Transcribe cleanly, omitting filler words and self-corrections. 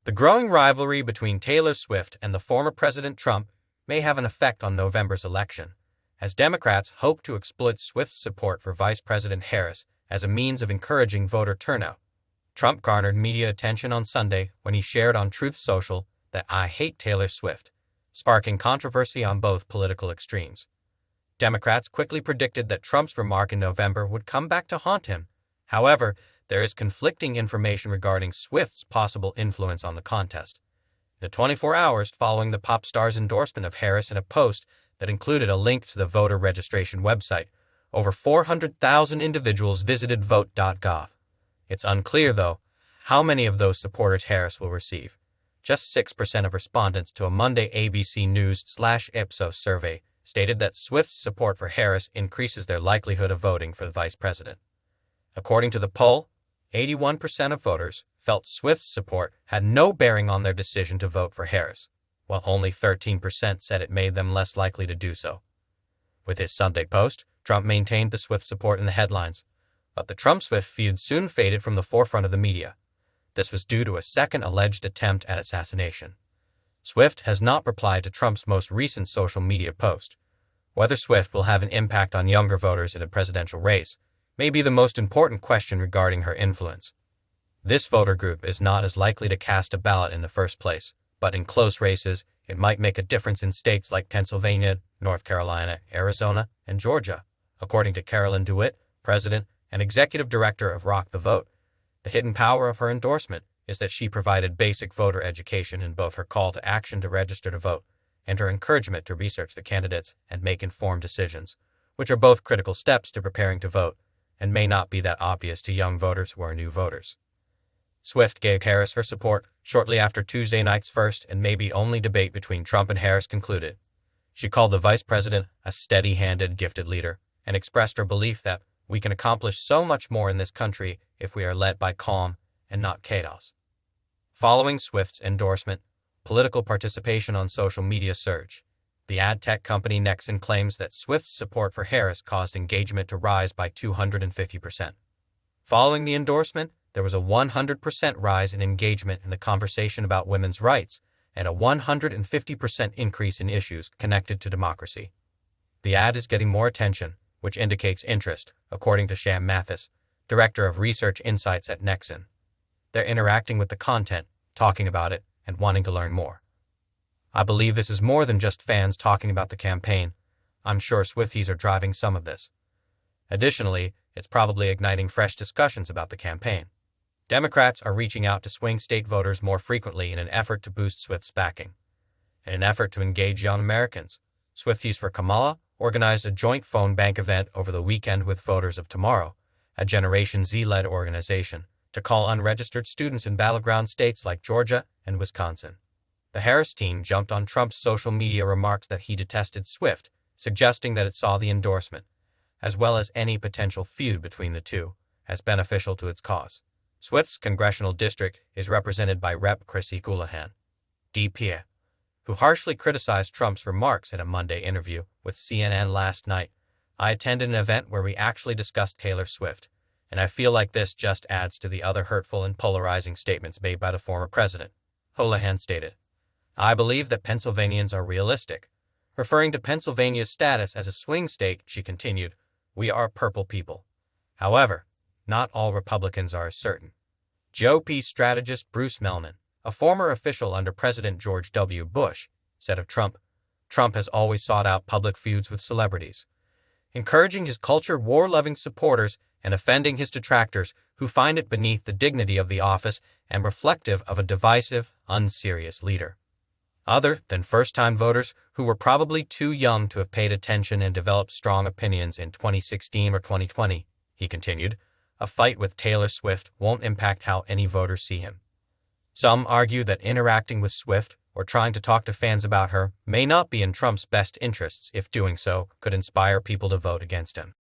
The growing rivalry between Taylor Swift and the former President Trump may have an effect on November's election, as Democrats hope to exploit Swift's support for Vice President Harris as a means of encouraging voter turnout. Trump garnered media attention on Sunday when he shared on Truth Social that "I hate Taylor Swift," sparking controversy on both political extremes. Democrats quickly predicted that Trump's remark in November would come back to haunt him. However, there is conflicting information regarding Swift's possible influence on the contest. In the 24 hours following the pop star's endorsement of Harris in a post that included a link to the voter registration website, over 400,000 individuals visited vote.gov. It's unclear, though, how many of those supporters Harris will receive. Just 6% of respondents to a Monday ABC News/Ipsos survey stated that Swift's support for Harris increases their likelihood of voting for the vice president. According to the poll, 81% of voters felt Swift's support had no bearing on their decision to vote for Harris, while only 13% said it made them less likely to do so. With his Sunday post, Trump maintained the Swift support in the headlines, but the Trump-Swift feud soon faded from the forefront of the media. This was due to a second alleged attempt at assassination. Swift has not replied to Trump's most recent social media post. Whether Swift will have an impact on younger voters in a presidential race may be the most important question regarding her influence. This voter group is not as likely to cast a ballot in the first place, but in close races, it might make a difference in states like Pennsylvania, North Carolina, Arizona, and Georgia, according to Carolyn DeWitt, president and executive director of Rock the Vote. The hidden power of her endorsement is that she provided basic voter education in both her call to action to register to vote and her encouragement to research the candidates and make informed decisions, which are both critical steps to preparing to vote and may not be that obvious to young voters who are new voters. Swift gave Harris her support shortly after Tuesday night's first and maybe only debate between Trump and Harris concluded. She called the vice president a steady-handed, gifted leader and expressed her belief that we can accomplish so much more in this country if we are led by calm and not chaos. Following Swift's endorsement, political participation on social media surged. The ad tech company Nexon claims that Swift's support for Harris caused engagement to rise by 250%. Following the endorsement, there was a 100% rise in engagement in the conversation about women's rights and a 150% increase in issues connected to democracy. The ad is getting more attention, which indicates interest, according to Sham Mathis, director of research insights at Nexon. They're interacting with the content, talking about it, and wanting to learn more. I believe this is more than just fans talking about the campaign. I'm sure Swifties are driving some of this. Additionally, it's probably igniting fresh discussions about the campaign. Democrats are reaching out to swing state voters more frequently in an effort to boost Swift's backing. In an effort to engage young Americans, Swifties for Kamala organized a joint phone bank event over the weekend with Voters of Tomorrow, a Generation Z-led organization, to call unregistered students in battleground states like Georgia and Wisconsin. The Harris team jumped on Trump's social media remarks that he detested Swift, suggesting that it saw the endorsement, as well as any potential feud between the two, as beneficial to its cause. Swift's congressional district is represented by Rep. Chrissy Houlihan, D.P., who harshly criticized Trump's remarks in a Monday interview with CNN last night. "I attended an event where we actually discussed Taylor Swift, and I feel like this just adds to the other hurtful and polarizing statements made by the former president," Houlihan stated. "I believe that Pennsylvanians are realistic." Referring to Pennsylvania's status as a swing state, she continued, "We are purple people. However, not all Republicans are as certain." GOP strategist Bruce Melman, a former official under President George W. Bush, said of Trump, "Trump has always sought out public feuds with celebrities, encouraging his culture war-loving supporters and offending his detractors who find it beneath the dignity of the office and reflective of a divisive, unserious leader." Other than first-time voters who were probably too young to have paid attention and developed strong opinions in 2016 or 2020, he continued, a fight with Taylor Swift won't impact how any voters see him. Some argue that interacting with Swift or trying to talk to fans about her may not be in Trump's best interests if doing so could inspire people to vote against him.